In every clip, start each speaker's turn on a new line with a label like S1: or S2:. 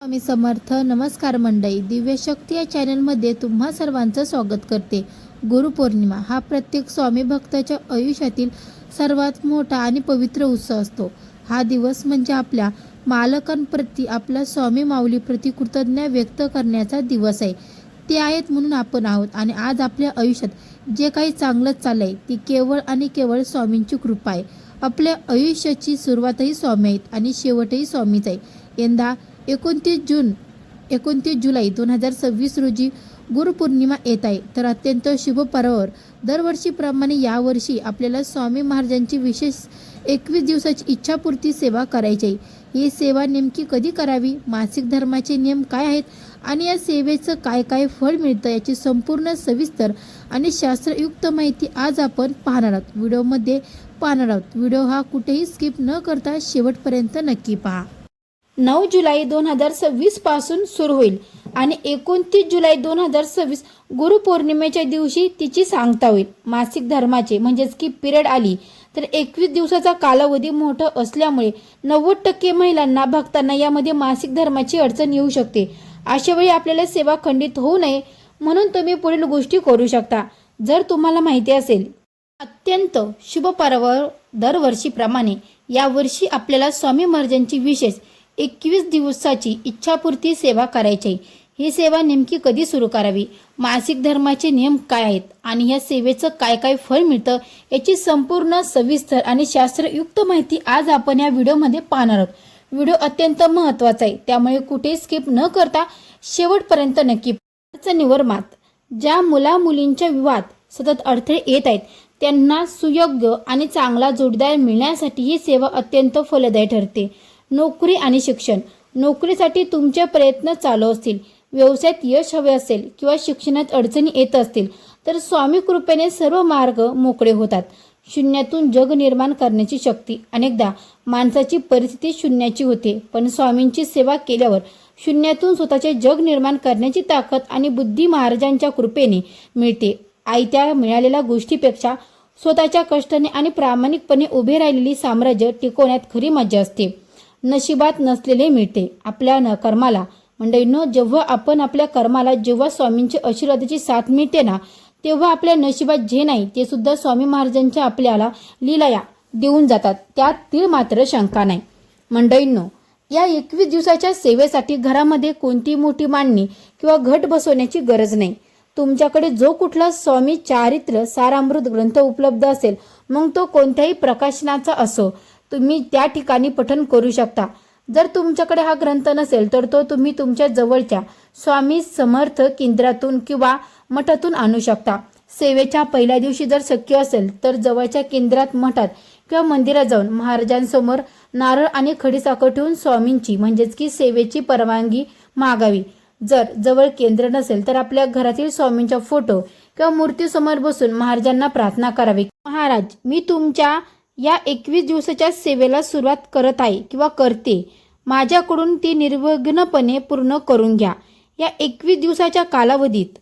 S1: स्वामी समर्थ. नमस्कार मंडळी, दिव्यशक्ती या चॅनलमध्ये तुम्हा सर्वांचं स्वागत करते. गुरुपौर्णिमा हा प्रत्येक स्वामी भक्ताच्या आयुष्यातील सर्वात मोठा आणि पवित्र उत्सव असतो. हा दिवस म्हणजे आपल्या मालकांप्रती, आपल्या स्वामी माऊलीप्रती कृतज्ञता व्यक्त करण्याचा दिवस आहे. ते आहेत म्हणून आपण आहोत आणि आज आपल्या आयुष्यात जे काही चांगलं चाललंय ती केवळ आणि केवळ स्वामींची कृपा आहे. आपल्या आयुष्याची सुरुवातही स्वामी आहेत आणि शेवटही स्वामीच आहे. यंदा 29 जुलै 2026 रोजी गुरुपौर्णिमा येत आहे. तर अत्यंत शुभ पर्वावर दरवर्षीप्रमाणे यावर्षी आपल्याला स्वामी महाराजांची विशेष 21 दिवसाची इच्छापूर्ती सेवा करायची आहे. ही सेवा नेमकी कधी करावी, मासिक धर्माचे नियम काय आहेत आणि या सेवेचं काय काय फळ मिळतं याची संपूर्ण सविस्तर आणि शास्त्रयुक्त माहिती आज आपण पाहणार आहोत. व्हिडिओ हा कुठेही स्किप न करता शेवटपर्यंत नक्की पहा. 9 जुलै 2026 पासून सुरू होईल आणि 29 जुलै 2026 गुरुपौर्णिमेच्या दिवशी तिची सांगता होईल. मासिक धर्माचे म्हणजेच की पिरियड आली तर 21 दिवसाचा कालावधी मोठा असल्यामुळे 90% महिलांना भक्तांना यामध्ये मासिक धर्माची अडचण येऊ शकते. अशा वेळी आपल्याला सेवा खंडित होऊ नये म्हणून तुम्ही पुढील गोष्टी करू शकता. जर तुम्हाला माहिती असेल, अत्यंत शुभ पर्वावर दरवर्षीप्रमाणे यावर्षी आपल्याला स्वामी महाराजांची विशेष 21 दिवसाची इच्छापूर्ती सेवा करायची आहे. ही सेवा नेमकी कधी सुरू करावी, मासिक धर्माचे नियम काय आहेत आणि या सेवेचं काय काय फळ मिळतं याची संपूर्ण सविस्तर आणि शास्त्रयुक्त माहिती आज आपण या व्हिडिओमध्ये पाहणार आहोत. व्हिडिओ अत्यंत महत्त्वाचा आहे, त्यामुळे कुठेही स्किप न करता शेवटपर्यंत नक्की. अडचणीवर मात. ज्या मुला मुलींच्या विवाहात सतत अडथळे येत आहेत त्यांना सुयोग्य आणि चांगला जोडीदार मिळण्यासाठी ही सेवा अत्यंत फलदायी ठरते. नोकरी आणि शिक्षण. नोकरीसाठी तुमचे प्रयत्न चालू असतील, व्यवसायात यश हवे असेल किंवा शिक्षणात अडचणी येत असतील तर स्वामी कृपेने सर्व मार्ग मोकळे होतात. शून्यातून जग निर्माण करण्याची शक्ती. अनेकदा माणसाची परिस्थिती शून्याची होते, पण स्वामींची सेवा केल्यावर शून्यातून स्वतःचे जग निर्माण करण्याची ताकद आणि बुद्धी महाराजांच्या कृपेने मिळते. आयत्या मिळालेल्या गोष्टीपेक्षा स्वतःच्या कष्टाने आणि प्रामाणिकपणे उभे राहिलेली साम्राज्य टिकवण्यात खरी मजा असते. नशिबात नसलेले मिळते. आपल्या कर्माला मंडळींनो, जेव्हा आपण आपल्या कर्माला जेव्हा स्वामींची आशीर्वादाची साथ मिळते ना, तेव्हा आपल्या नशिबात जे नाही ते सुद्धा स्वामी महाराजांच्या आपल्याला लीलाया देऊन जातात. त्यात तीळ मात्र शंका नाही. मंडळींनो, या 21 दिवसाच्या सेवेसाठी घरामध्ये कोणती मोठी मांडणी किंवा घट बसवण्याची गरज नाही. तुमच्याकडे जो कुठला स्वामी चारित्र सारामृत ग्रंथ उपलब्ध असेल, मग तो कोणत्याही प्रकाशनाचा असो, तुम्ही त्या ठिकाणी पठण करू शकता. जर तुमच्याकडे हा ग्रंथ नसेल तर तो तुम्ही तुमच्या जवळच्या स्वामी समर्थ केंद्रातून किंवा मठातून आणू शकता. सेवेच्या पहिल्या दिवशी जर शक्य असेल तर जवळच्या केंद्रात, मठात किंवा मंदिरात जाऊन महाराजांसमोर नारळ आणि खडीसाखर ठेवून स्वामींची म्हणजेच की सेवेची परवानगी मागावी. जर जवळ केंद्र नसेल तर आपल्या घरातील स्वामींच्या फोटो किंवा मूर्तीसमोर बसून महाराजांना प्रार्थना करावी. महाराज, मी तुमच्या या 21 दिवसाच्या सेवेला सुरुवात करत आहे किंवा करते. माझ्याकडून ती निर्विघ्नपणे पूर्ण करून घ्या. या 21 दिवसाच्या कालावधीत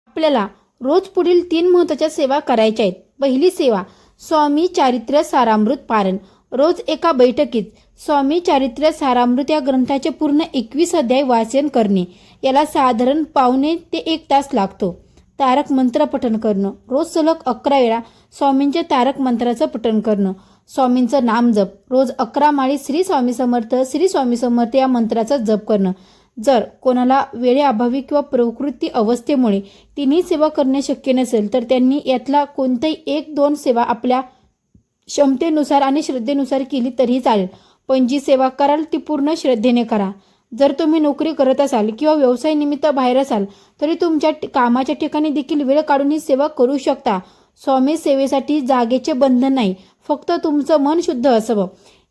S1: आपल्याला रोज पुढील 3 महत्त्वाच्या सेवा करायच्या आहेत. पहिली सेवा, स्वामी चारित्र्य सारामृत पारायण. रोज एका बैठकीत स्वामी चारित्र्य सारामृत या ग्रंथाचे पूर्ण 21 अध्याय वाचन करणे. याला साधारण पावणे ते 1 तास लागतो. तारक मंत्र पठण करणं. रोज सलग 11 वेळा स्वामींचे तारक मंत्राचं पठण करणं. स्वामींचं नाम जप. रोज 11 माळी श्री स्वामी समर्थ या मंत्राचा जप करणं. जर कोणाला वेळेअभावी किंवा प्रकृती अवस्थेमुळे तिन्ही सेवा करणे शक्य नसेल तर त्यांनी यातला कोणत्याही 1-2 सेवा आपल्या क्षमतेनुसार आणि श्रद्धेनुसार केली तरीही चालेल, पण जी सेवा कराल ती पूर्ण श्रद्धेने करा. जर तुम्ही नोकरी करत असाल किंवा व्यवसाय निमित्त बाहेर असाल तरी तुमच्या कामाच्या ठिकाणी देखील वेळ काढून ही सेवा करू शकता. स्वामी सेवेसाठी जागेचे बंधन नाही, फक्त तुमचं मन शुद्ध असावं.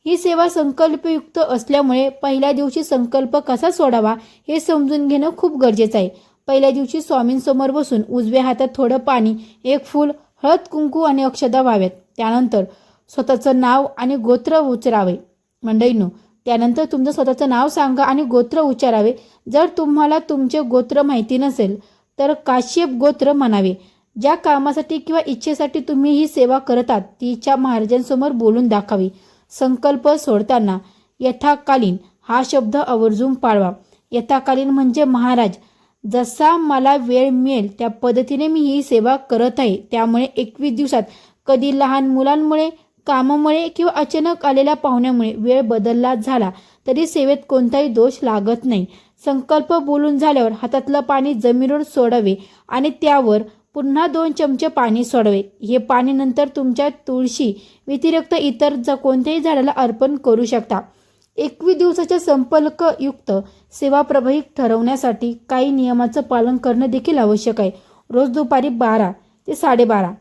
S1: ही सेवा संकल्पयुक्त असल्यामुळे पहिल्या दिवशी संकल्प कसा सोडावा हे समजून घेणं खूप गरजेचं आहे. पहिल्या दिवशी स्वामींसमोर बसून उजव्या हातात थोडं पाणी, 1 फूल, हळद, कुंकू आणि अक्षदा व्हाव्यात. त्यानंतर स्वतःचं नाव आणि गोत्र उच्चारावे. मंडळींनो, त्यानंतर तुमचं स्वतःचं नाव सांगा आणि गोत्र उच्चारावे. जर तुम्हाला तुमचे गोत्र माहिती नसेल तर काश्यप गोत्र म्हणावे. ज्या कामासाठी किंवा इच्छेसाठी तुम्ही ही सेवा करतात तिच्या महाराजांसमोर बोलून दाखवावी. संकल्प सोडताना यथाकालीन हा शब्द आवर्जून पाळवा. यथाकालीन म्हणजे महाराज, जसा मला वेळ मिळेल त्या पद्धतीने मी ही सेवा करत आहे. त्यामुळे 21 दिवसात कधी लहान मुलांमुळे, कामामुळे किंवा अचानक आलेल्या पाहुण्यामुळे वेळ बदलला झाला तरी सेवेत कोणताही दोष लागत नाही. संकल्प बोलून झाल्यावर हातातलं पाणी जमिनीवर सोडावे आणि त्यावर पुन्हा 2 चमचे पाणी सोडावे. हे पाणी नंतर तुमच्या तुळशी व्यतिरिक्त इतर कोणत्याही झाडाला अर्पण करू शकता. 21 दिवसाच्या संपर्कयुक्त सेवा प्रभावी ठरवण्यासाठी काही नियमाचं पालन करणं देखील आवश्यक आहे. रोज दुपारी 12 ते 12:30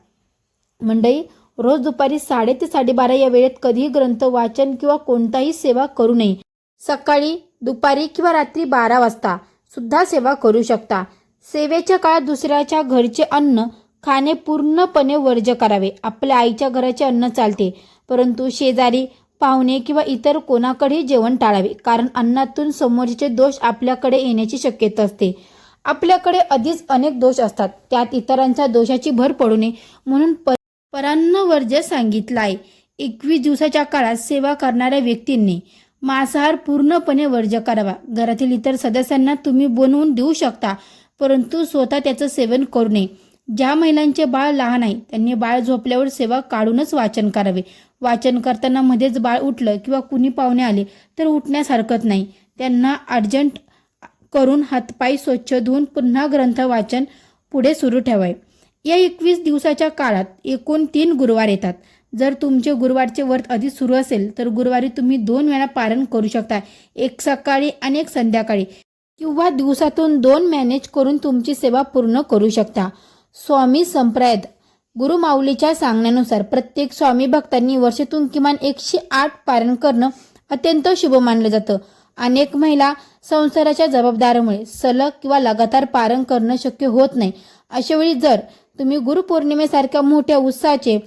S1: मंडळी, रोज दुपारी 12:30 ते 12:30 या वेळेत कधीही ग्रंथ वाचन किंवा कोणताही सेवा करू नये. सकाळी, दुपारी किंवा रात्री 12 वाजता सुद्धा सेवा करू शकता. सेवेच्या काळात दुसऱ्याच्या घरचे अन्न खाणे पूर्णपणे वर्ज्य करावे. आपल्या आईच्या घराचे अन्न चालते, परंतु शेजारी, पाहुणे किंवा इतर कोणाकडेही जेवण टाळावे, कारण अन्नातून समोरचे दोष आपल्याकडे येण्याची शक्यता असते. आपल्याकडे आधीच अनेक दोष असतात, त्यात इतरांच्या दोषाची भर पडू नये म्हणून परान्न वर्ज्य सांगितलं आहे. 21 दिवसाच्या काळात सेवा करणाऱ्या व्यक्तींनी मांसाहार पूर्णपणे वर्ज्य करावा. घरातील इतर सदस्यांना तुम्ही बनवून देऊ शकता, परंतु स्वतः त्याचं सेवन करू नये. ज्या महिलांचे बाळ लहान आहे त्यांनी बाळ झोपल्यावर सेवा काढूनच वाचन करावे. वाचन करताना मध्येच बाळ उठलं किंवा कुणी पाहुणे आले तर उठण्यास हरकत नाही. त्यांना अर्जंट करून हातपाय स्वच्छ धुवून पुन्हा ग्रंथ वाचन पुढे सुरू ठेवावे. या 21 दिवसाच्या काळात एकूण 3 गुरुवार येतात. जर तुमचे गुरुवारचे व्रत आधीच सुरू असेल तर गुरुवारी तुम्ही 2 वेळा पारण करू शकता, एक सकाळी आणि एक संध्याकाळी, किंवा दिवसातून 2 मॅनेज करून तुमची सेवा पूर्ण करू शकता. स्वामी संप्रदायात गुरुमाऊलीच्या सांगण्यानुसार प्रत्येक स्वामी भक्तांनी वर्षातून किमान 108 पारण करणं अत्यंत शुभ मानलं जातं. अनेक महिला संसाराच्या जबाबदारीमुळे सलग किंवा लगातार पारण करणं शक्य होत नाही. अशावेळी जर तुम्ही गुरुपौर्णिमेसारख्या मोठ्या उत्सवाचे